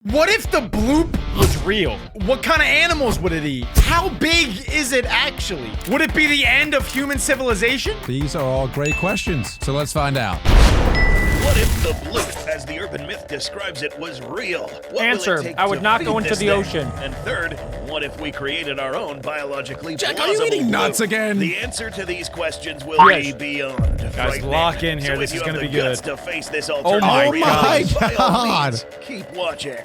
What if the bloop was real? What kind of animals would it eat? How big is it actually? Would it be the end of human civilization? These are all great questions, so let's find out. What if the bloop, as the urban myth describes it, was real? What Answer, will it take I would to not feed go into this the thing? ocean. And third, what if we created our own biologically Jack, are plausible you eating bloop? nuts again? The answer to these questions will be beyond Guys, frightening. lock in here. So This if is you gonna have be the guts good. to face this Oh alternative my reality, God. by all means, keep watching.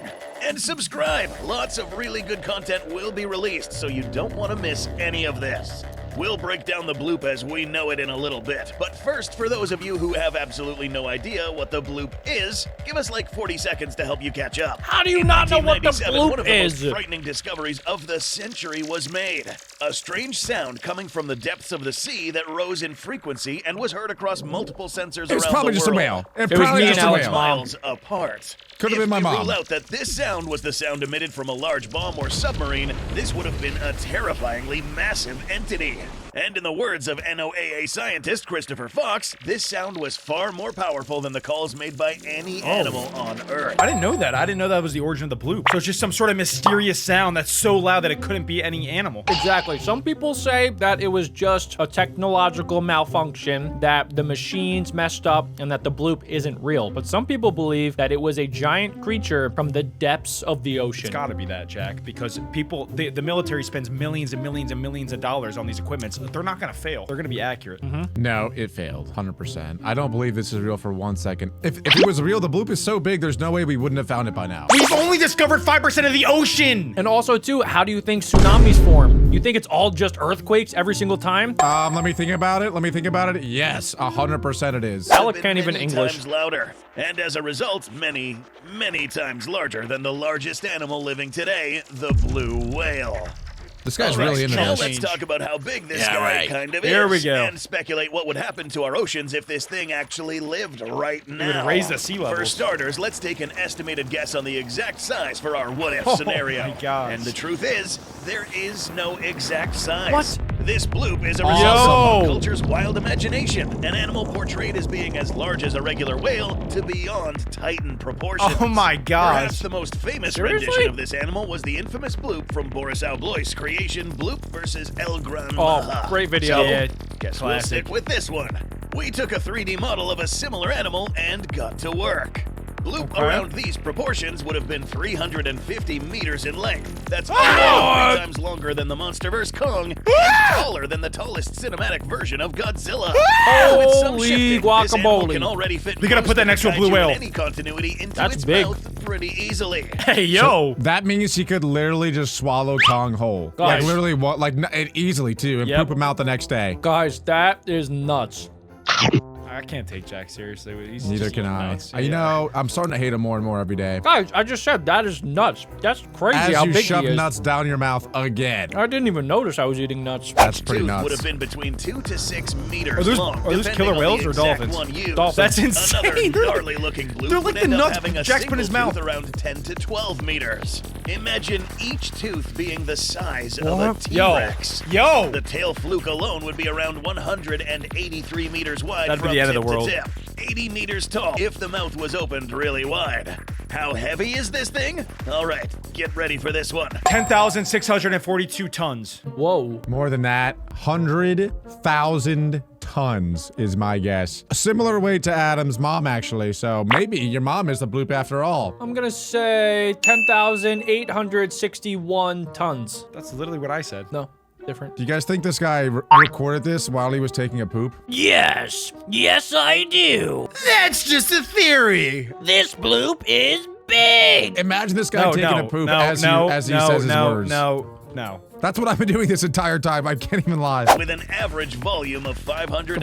And subscribe. Lots of really good content will be released, so you don't want to miss any of this. We'll break down the bloop as we know it in a little bit. But first, for those of you who have absolutely no idea what the bloop is, give us like 40 seconds to help you catch up. How do you not know what the 1997, one bloop of the is? most frightening discoveries of the century was made. A strange sound coming from the depths of the sea that rose in frequency and was heard across multiple sensors It's around probably the just a world. whale. It's It was probably me just and a Alex whale. mom. Miles apart. Could've been my If we mom. rule out that this sound was the sound emitted from a large bomb or submarine, this would have been a terrifyingly massive entity. And in the words of NOAA scientist Christopher Fox, this sound was far more powerful than the calls made by any animal on Earth. I didn't know that. I didn't know that was the origin of the bloop. So it's just some sort of mysterious sound that's so loud that it couldn't be any animal. Exactly. Some people say that it was just a technological malfunction, that the machines messed up, and that the bloop isn't real. But some people believe that it was a giant creature from the depths of the ocean. It's gotta be that, Jack, because people, the military spends millions and millions and millions of dollars on these equipments. They're not gonna fail. They're gonna be accurate. No, it failed, 100%. I don't believe this is real for 1 second. If it was real, the bloop is so big, there's no way we wouldn't have found it by now. We've only discovered 5% of the ocean! And also, too, how do you think tsunamis form? You think it's all just earthquakes every single time? Let me think about it. Yes, 100% it is. Alec Been can't even many English. times louder, and as a result, many, many times larger than the largest animal living today, the blue whale. This guy's All right, really into now this. let's talk about how big this Yeah, guy right. kind of Here is. we go. And speculate what would happen to our oceans if this thing actually lived right now. would raise the sea levels. For starters, let's take an estimated guess on the exact size for our what-if Oh scenario. my gosh. And the truth is, there is no exact size. What? This bloop is a Yo. result of pop culture's wild imagination. An animal portrayed as being as large as a regular whale to beyond Titan proportions. Oh my gosh. Perhaps the most famous Seriously? rendition of this animal was the infamous bloop from Boris Alblois' creation Bloop versus El Gran Oh, Maja. great video. So, Yeah, guess we'll classic. stick with this one. We took a 3D model of a similar animal and got to work. Bloop Okay. around these proportions would have been 350 meters in length. That's What? 3 times longer than the MonsterVerse Kong and taller than the tallest cinematic version of Godzilla. With some Holy shifting, this animal guacamole. can already fit They gotta most put that of next to a the blue kaiju in whale. any continuity into That's its big. mouth pretty easily. Hey, yo! That means he could literally just swallow Kong whole. Like Guys. literally, what? Like easily too, and Yep. poop him out the next day. Guys, that is nuts. I can't take Jack seriously. He's Neither just can I. nuts. You know, I'm starting to hate him more and more every day. Guys, I just said that is nuts. That's crazy As how you big shove he is. nuts down your mouth again. I didn't even notice I was eating nuts. That's pretty Tooth nuts. would have been between 2 to 6 meters Are those- long. are those depending killer on whales the or exact dolphins? One used. Dolphins. That's insane. Another They're- gnarly looking blue they're would like the end up nuts having a Jack's put in his single tooth mouth. around 10 to 12 meters. Imagine each tooth being the size of What? a T-Rex. Yo! The tail fluke alone would be around 183 meters wide That'd be from the end of tip the world. to tip. 80 meters tall if the mouth was opened really wide. How heavy is this thing? All right, get ready for this one. 10,642 tons. Whoa. More than that, 100,000 tons is my guess. A similar weight to Adam's mom, actually. So maybe your mom is the bloop after all. I'm gonna say 10,861 tons. That's literally what I said. No, different. Do you guys think this guy recorded this while he was taking a poop? Yes, yes I do. That's just a theory. This bloop is big. Imagine this guy No, taking no, a poop no, as no, he no, says his no, words. no. That's what I've been doing this entire time. I can't even lie. With an average volume of Come on, dude,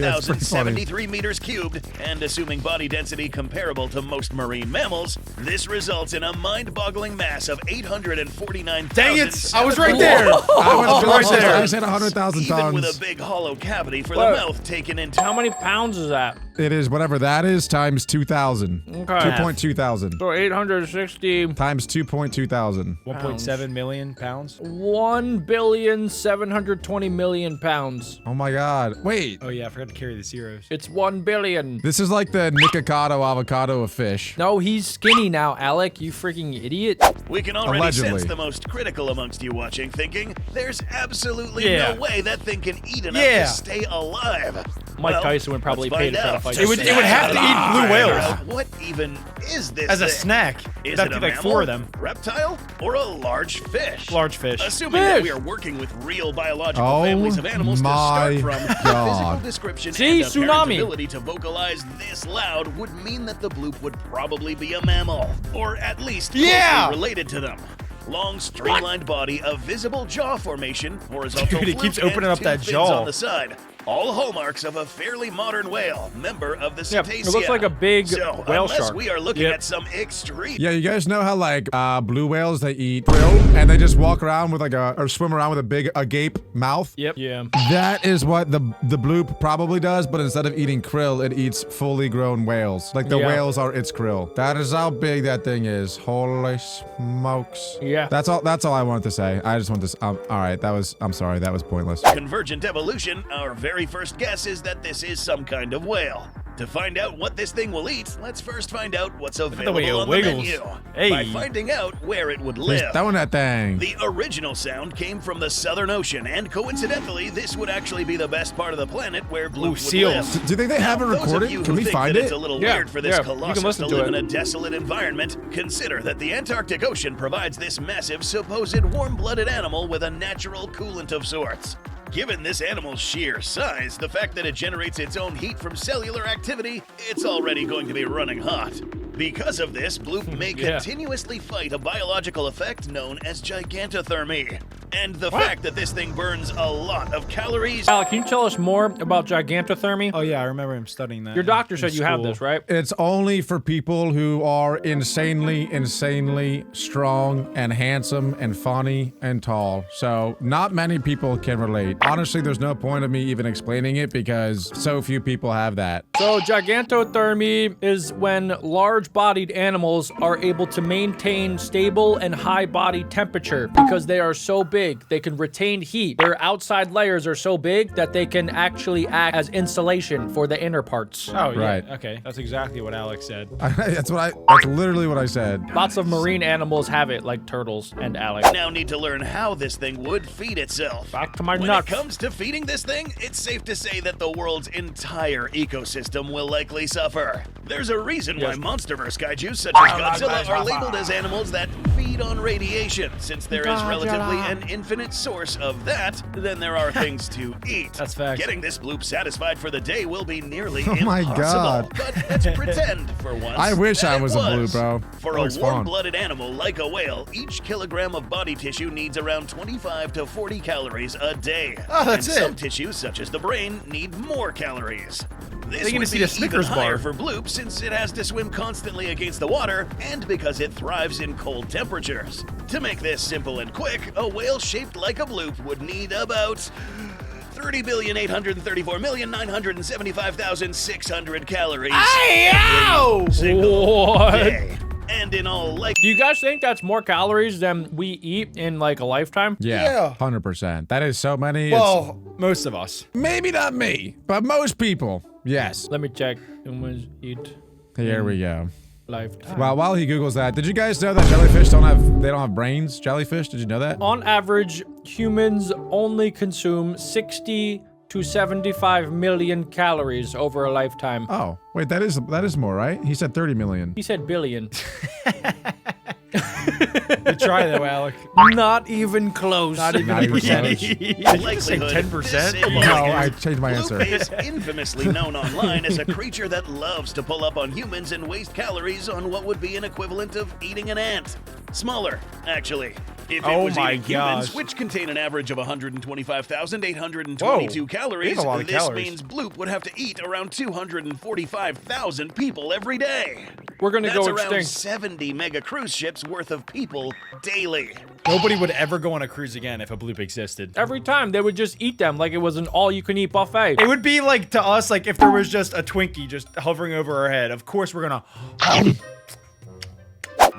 that's pretty 539,073 meters cubed, and assuming body density comparable to most marine mammals, this results in a mind-boggling mass of 849,000. Dang it! I was right there. I was right there. I said 100,000 Even with tons. a big hollow cavity for What? the mouth taken into. How many pounds is that? It is whatever that is times 2,000. Okay. 2.2 thousand. So 860. Times 2.2 thousand. 1.7 million pounds. 1,720,000,000 pounds. Oh my god. Wait. Oh yeah, I forgot to carry the zeros. It's 1 billion. This is like the Nikocado avocado of fish. No, he's skinny now, Alec. You freaking idiot. We can already Allegedly. sense the most critical amongst you watching thinking, there's absolutely Yeah. no way that thing can eat enough Yeah. to stay alive. Mike Well, Tyson would probably let's pay to find try to out. fight It would have to eat blue whales What even is this as a thing? snack. Is That'd it be a like mammal, 4 of them. reptile, or a large fish? Large fish. Assuming that Fish. we are working with real biological Oh families of animals to my start from, God. physical description See, and apparent tsunami. ability to vocalize this loud would mean that the bloop would probably be a mammal, or at least closely Yeah. related to them. Long, streamlined body, a visible jaw formation, horizontal Dude, he fluke, keeps opening and up that 2 fins jaw. on the side. All hallmarks of a fairly modern whale, member of the Yeah, Cetacea. it looks like a big so, whale unless shark. we are looking Yep. at some extreme. Yeah, you guys know how like blue whales, they eat krill and they just walk around with like or swim around with a big agape mouth? Yep. Yeah. That is what the bloop probably does, but instead of eating krill, it eats fully grown whales. Like the Yeah. whales are its krill. That is how big that thing is. Holy smokes. Yeah. That's all I wanted to say. I just want this all right, I'm sorry, that was pointless. Convergent evolution, our very first guess is that this is some kind of whale. To find out what this thing will eat, let's first find out what's way available it on wiggles. the menu. Hey. By finding out where it would Just live. throwing that thing. The original sound came from the Southern Ocean, and coincidentally, this would actually be the best part of the planet where bloop would seals. live. Do you think they have it Now, those of recorded? you Can who we think find that it? It's a little Yeah, weird for this yeah, you can colossus listen to to live it. in a desolate environment. Consider that the Antarctic Ocean provides this massive, supposed warm-blooded animal with a natural coolant of sorts. Given this animal's sheer size, the fact that it generates its own heat from cellular activity, it's already going to be running hot. Because of this, bloop may Yeah. continuously fight a biological effect known as gigantothermy. And the fact that this thing burns a lot of calories. Alec, can you tell us more about gigantothermy? Oh yeah, I remember him studying that. Your doctor in said you have school. this, right? It's only for people who are insanely strong and handsome and funny and tall. So not many people can relate. Honestly, there's no point of me even explaining it because so few people have that. So gigantothermy is when large-bodied animals are able to maintain stable and high body temperature because they are so big. They can retain heat. Their outside layers are so big that they can actually act as insulation for the inner parts. Oh yeah. Right. Okay, that's exactly what Alex said. That's literally what I said. Lots of marine animals have it, like turtles and Alec. Now need to learn how this thing would feed itself. Back to my When nuts. it comes to feeding this thing, it's safe to say that the world's entire ecosystem will likely suffer. There's a reason why monsterverse kaiju such as Godzilla are labeled as animals that feed on radiation, since there is relatively an infinite source of that, then there are things to eat. That's facts. Getting this bloop satisfied for the day will be nearly Oh my impossible. God. But let's pretend for once I wish that I it was a bloop, bro. For That a looks fun. warm-blooded animal like a whale, each kilogram of body tissue needs around 25 to 40 calories a day. Oh, that's and it. some tissues, such as the brain, need more calories. This They're gonna would see be the Snickers even higher bar. for bloop since it has to swim constantly against the water and because it thrives in cold temperatures. To make this simple and quick, a whale shaped like a bloop would need about 30,834,975,600 calories every single What? day. And in all Do you guys think that's more calories than we eat in like a lifetime? Yeah, 100%. That is so many. It's, Well, most of us. maybe not me, but most people. Yes. Let me check. Humans eat Here we go. lifetime. Well, while he Googles that, did you guys know that jellyfish don't have brains? Jellyfish, did you know that? On average, humans only consume 60 to 75 million calories over a lifetime. Oh, wait, that is more, right? He said 30 million. He said billion. You try though, Alec. Not even close. Not even Not even percentage. close. Did you just say likelihood, 10%? this No, animal I changed my answer. Bloop is infamously known online as a creature that loves to pull up on humans and waste calories on what would be an equivalent of eating an ant. Smaller, actually. If it Oh was my eating humans, gosh. which contain an average of 125,822 Whoa, calories, that's a lot of this calories. means Bloop would have to eat around 245,000 people every day. We're gonna That's go around extinct. 70 mega cruise ships worth of people daily. Nobody would ever go on a cruise again if a bloop existed. Every time they would just eat them like it was an all-you-can-eat buffet. It would be like to us, like if there was just a Twinkie just hovering over our head. Of course, we're gonna.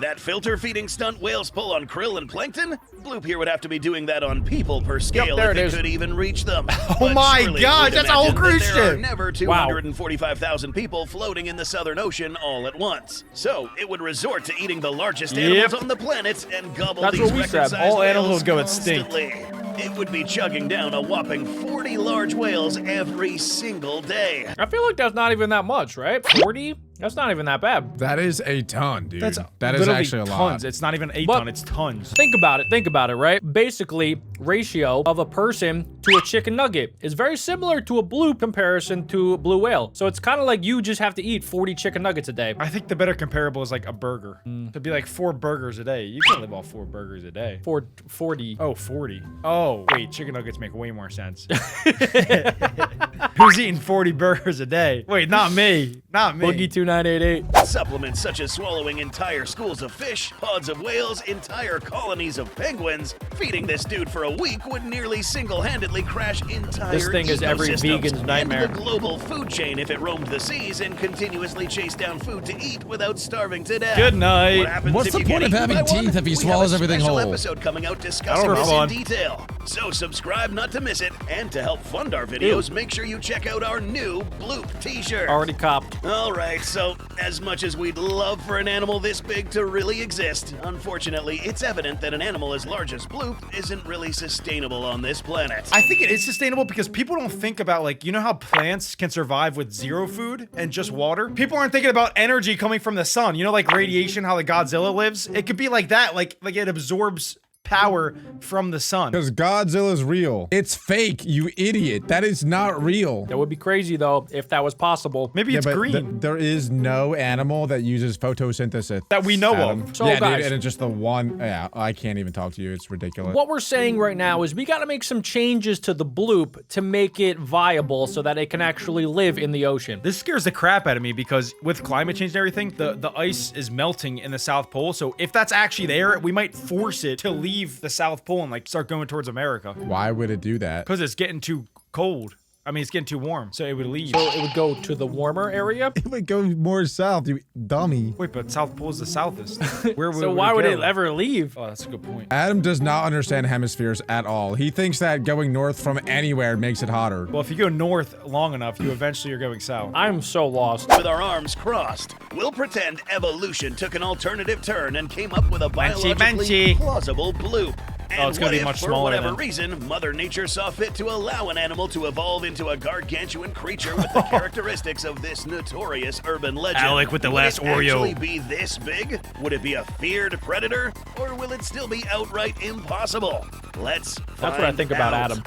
That filter feeding stunt whales pull on krill and plankton? Bloop here would have to be doing that on people per scale there if it it is. could even reach them. Oh my surely gosh, we'd that's a whole imagine that cruise there are ship. never Wow. 245,000 people floating in the Southern Ocean all at once. So it would resort to eating the largest animals on the planet and gobble That's these what we said. record-sized All animals whales go extinct. constantly. It would be chugging down a whopping 40 large whales every single day. I feel like that's not even that much, right? 40? That's not even that bad. That is a ton, dude. That's that is literally actually a tons. lot. It's not even a But- ton, it's tons. Think about it, right? Basically, ratio of a person to a chicken nugget is very similar to a bloop comparison to a blue whale. So it's kind of like you just have to eat 40 chicken nuggets a day. I think the better comparable is like a burger. It'd be like 4 burgers a day. You can't live off 4 burgers a day. 40. Oh, 40. Oh, wait, chicken nuggets make way more sense. Who's eating 40 burgers a day? Wait, not me. Not me. Boogie 2988. Supplements such as swallowing entire schools of fish, pods of whales, entire colonies of penguins. Feeding this dude for a week would nearly single-handedly crash entire This thing is every ecosystems vegan's nightmare. and the global food chain if it roamed the seas and continuously chased down food to eat without starving to death. Good night. What happens What's if the you point get of eaten having by one? teeth if he We swallows have a everything special whole? episode coming out discussing That'll be this fun. in detail. So subscribe not to miss it, and to help fund our videos, make sure you check out our new Bloop t-shirt. Already copped. All right, so as much as we'd love for an animal this big to really exist, unfortunately, it's evident that an animal as large as Bloop isn't really sustainable on this planet. I think it is sustainable because people don't think about, like, you know how plants can survive with zero food and just water? People aren't thinking about energy coming from the sun. You know, like radiation, how the Godzilla lives? It could be like that, like it absorbs power from the sun. Because Godzilla's real. It's fake, you idiot. That is not real. That would be crazy though if that was possible. Maybe it's but green. there is no animal that uses photosynthesis. That we know Adam. of. So, yeah, guys- dude, and it's just the one. Yeah, I can't even talk to you. It's ridiculous. What we're saying right now is we got to make some changes to the bloop to make it viable so that it can actually live in the ocean. This scares the crap out of me because with climate change and everything, the ice is melting in the South Pole. So if that's actually there, we might force it to leave the South Pole and like start going towards America. Why would it do that? Because it's getting too cold. I mean, it's getting too warm. So it would leave. So it would go to the warmer area. It would go more south, you dummy. Wait, but South Pole is the southest. Where would So why would go? it ever leave? Oh, that's a good point. Adam does not understand hemispheres at all. He thinks that going north from anywhere makes it hotter. Well, if you go north long enough, you eventually are going south. I'm so lost. With our arms crossed, we'll pretend evolution took an alternative turn and came up with a biologically benchy. plausible bloop. And Oh, it's gonna what be if, much for smaller whatever then. reason, Mother Nature saw fit to allow an animal to evolve into a gargantuan creature with the characteristics of this notorious urban legend? Alec with the Would last it Oreo. actually be this big? Would it be a feared predator? Or will it still be outright impossible? Let's find That's what I think about out. Adam.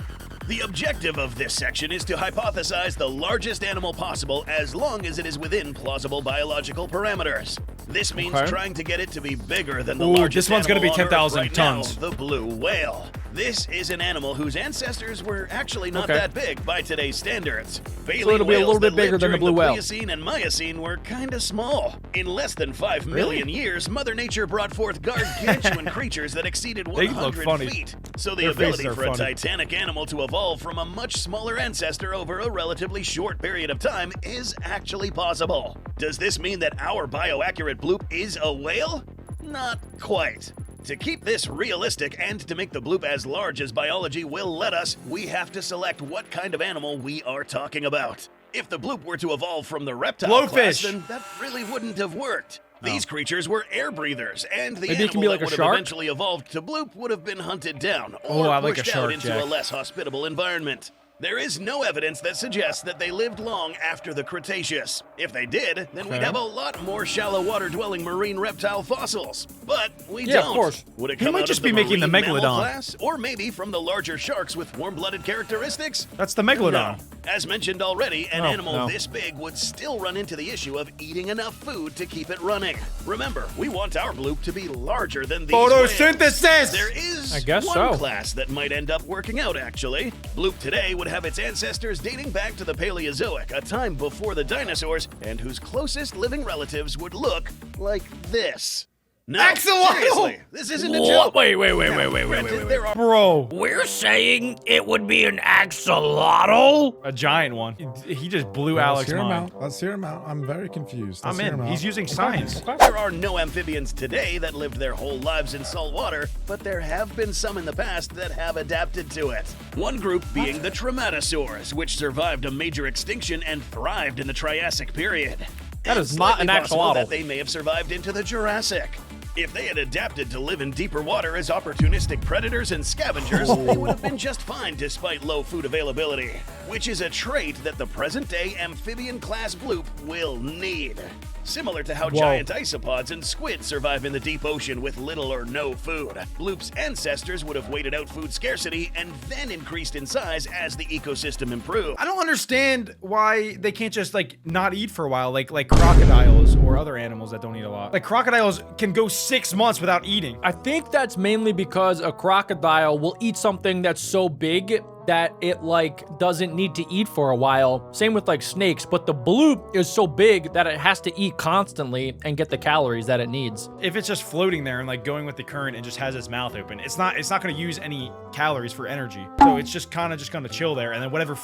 The objective of this section is to hypothesize the largest animal possible as long as it is within plausible biological parameters. This means Okay. trying to get it to be bigger than the Ooh, largest this one's gonna animal be on Earth 10,000 right tons. now, the blue whale. This is an animal whose ancestors were actually not Okay. that big by today's standards. Baleen So it'll be a whales little bit that bigger lived than the during blue whale. Pliocene and Miocene were kinda small. In less than 5 million years, Mother Nature brought forth gargantuan creatures that exceeded They look 100 funny. feet. So the Their ability faces are for a funny. titanic animal to evolve from a much smaller ancestor over a relatively short period of time is actually possible. Does this mean that our bioaccurate bloop is a whale? Not quite. To keep this realistic and to make the bloop as large as biology will let us, we have to select what kind of animal we are talking about. If the bloop were to evolve from the reptile class, Blowfish. then that really wouldn't have worked. These creatures were air breathers, and the Maybe it animal can be like that a would shark? have eventually evolved to bloop would have been hunted down Oh, or I like a pushed shark, out into Jack. a less hospitable environment. There is no evidence that suggests that they lived long after the Cretaceous. If they did, then we'd Okay. have a lot more shallow water-dwelling marine reptile fossils. But we Yeah, of don't. course. Would it He come might out just of be making the marine mammal megalodon. class, or maybe from the larger sharks with warm-blooded characteristics? That's the megalodon. No. As mentioned already, an Oh, animal no. this big would still run into the issue of eating enough food to keep it running. Remember, we want our bloop to be larger than these whales. Photosynthesis! There is I guess one so. class that might end up working out, actually. Bloop today would have its ancestors dating back to the Paleozoic, a time before the dinosaurs, and whose closest living relatives would look like this. No, Axolotl! seriously, this isn't a What? joke. Wait. Granted, there are Bro, We're saying it would be an axolotl? a giant one. He just blew Let's Alex's hear him mind. out. Let's hear him out. I'm very confused. Let's I'm hear him in. out. He's using science. There are no amphibians today that lived their whole lives in salt water, but there have been some in the past that have adapted to it. One group being the Trematosaurs, which survived a major extinction and thrived in the Triassic period. That It's is not slightly an possible axolotl. that they may have survived into the Jurassic. If they had adapted to live in deeper water as opportunistic predators and scavengers, they would have been just fine despite low food availability, which is a trait that the present-day amphibian-class bloop will need. Similar to how giant isopods and squid survive in the deep ocean with little or no food, bloop's ancestors would have waited out food scarcity and then increased in size as the ecosystem improved. I don't understand why they can't just like not eat for a while, like crocodiles or other animals that don't eat a lot. Like crocodiles can go 6 months without eating. I think that's mainly because a crocodile will eat something that's so big that it like doesn't need to eat for a while. Same with like snakes, but the bloop is so big that it has to eat constantly and get the calories that it needs. If it's just floating there and like going with the current and just has its mouth open, it's not going to use any calories for energy. So it's just kind of just going to chill there, and then whatever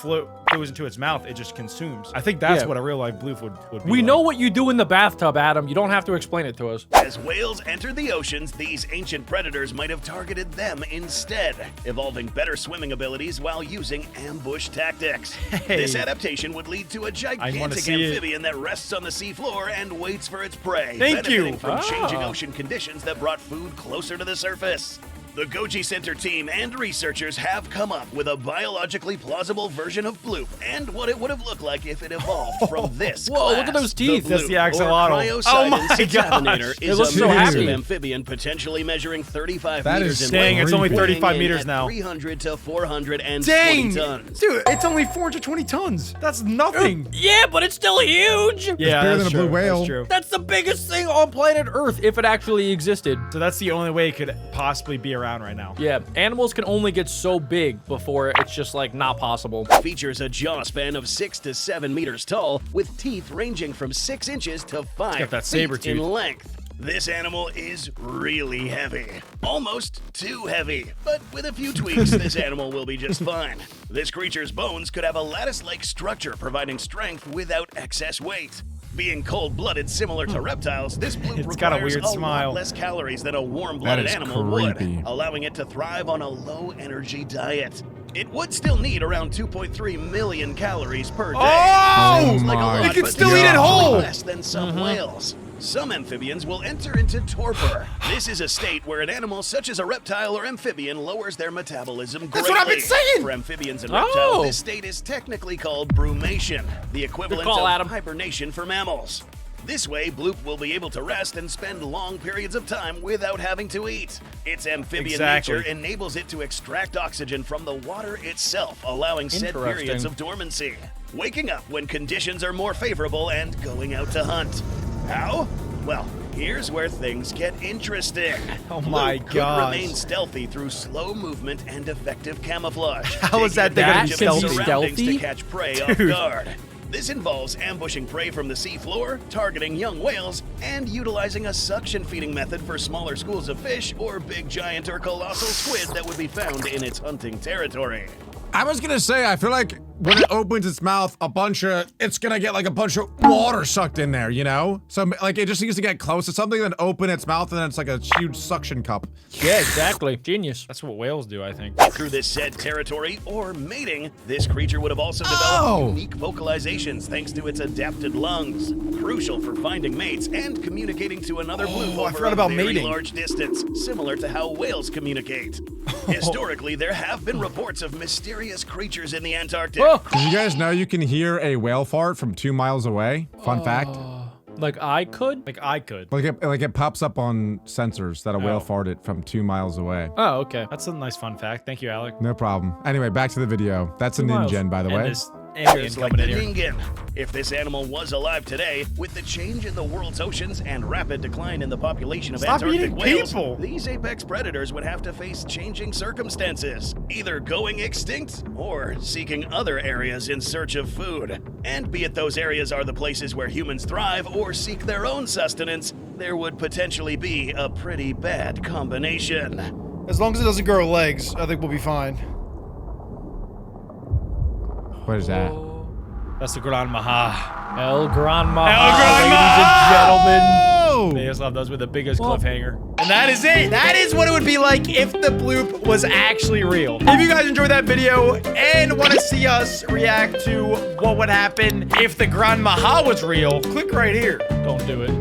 goes into its mouth, it just consumes. I think that's Yeah. what a real life bloop would be. We like. know what you do in the bathtub, Adam. You don't have to explain it to us. As whales entered the oceans, these ancient predators might have targeted them instead, evolving better swimming abilities while using ambush tactics. This adaptation would lead to a gigantic see it. amphibian that rests on the seafloor and waits for its prey, Thank you. benefiting from changing ocean conditions that brought food closer to the surface. The Goji Center team and researchers have come up with a biologically plausible version of bloop and what it would have looked like if it evolved from this Whoa, class. look at those teeth. That's bloop, the axolotl. or Oh my Cryocidin gosh. is It looks a so massive happy. amphibian potentially measuring 35 That meters is in Dang, length, it's only creepy. 35 weighing in meters at now. 300 to 420 Dang, tons. dude, it's only 420 tons. That's nothing. Yeah, but it's still huge. Yeah, bigger that's than a true. blue whale. That's true. That's the biggest thing on planet Earth if it actually existed. So that's the only way it could possibly be around right now. Yeah, animals can only get so big before it's just like not possible. Features a jaw span of 6 to 7 meters tall, with teeth ranging from 6 inches to 5 got that feet saber in tooth. length. This animal is really heavy. Almost too heavy. But with a few tweaks, this animal will be just fine. This creature's bones could have a lattice-like structure, providing strength without excess weight. Being cold-blooded similar to reptiles, this bloop It's got a requires weird a smile. lot less calories than a warm-blooded That is animal creepy. would, allowing it to thrive on a low-energy diet. It would still need around 2.3 million calories per day. Oh! Sounds like a my lot, It could but still it's eat it actually whole. less than some whales. Some amphibians will enter into torpor. This is a state where an animal such as a reptile or amphibian lowers their metabolism greatly. That's what I've been saying. For amphibians and reptiles, Oh. this state is technically called brumation, the equivalent call, of Adam. hibernation for mammals. This way, bloop will be able to rest and spend long periods of time without having to eat. Its amphibian Exactly. nature enables it to extract oxygen from the water itself, allowing set Interesting. periods of dormancy, waking up when conditions are more favorable and going out to hunt. How? Well, here's where things get interesting. Oh my Bloop could gosh. remain stealthy through slow movement and effective camouflage. How is that taking thing gonna advantage be of stealthy? surroundings Stealthy? to catch prey off Dude. guard. This involves ambushing prey from the seafloor, targeting young whales, and utilizing a suction feeding method for smaller schools of fish or big giant or colossal squid that would be found in its hunting territory. I was gonna say, I feel like when it opens its mouth, it's gonna get like a bunch of water sucked in there, you know? So like it just needs to get close to something, then open its mouth, and then it's like a huge suction cup. Yeah, exactly. Genius. That's what whales do, I think. Through this said territory or mating, this creature would have also developed Oh! unique vocalizations thanks to its adapted lungs, crucial for finding mates and communicating to another bloop I over forgot a about very mating. large distance, similar to how whales communicate. Historically, there have been reports of mysterious creatures in the Antarctic. Oh, Did you guys know you can hear a whale fart from 2 miles away? Fun fact. like I could? Like I could. Like it pops up on sensors that a whale Oh. farted from 2 miles away. Oh, okay. That's a nice fun fact. Thank you, Alec. No problem. Anyway, back to the video. That's an miles. InGen, by the And way. this alien Just like coming the in here. Ningen. If this animal was alive today, with the change in the world's oceans and rapid decline in the population of Stop Antarctic eating whales, people. these apex predators would have to face changing circumstances, either going extinct or seeking other areas in search of food. And be it those areas are the places where humans thrive or seek their own sustenance, there would potentially be a pretty bad combination. As long as it doesn't grow legs, I think we'll be fine. What is that? That's the Gran Maha. El Gran Maha, El Gran ladies and gentlemen. They just love those with the biggest cliffhanger. And that is it. That is what it would be like if the bloop was actually real. If you guys enjoyed that video and want to see us react to what would happen if the Gran Maha was real, click right here. Don't do it.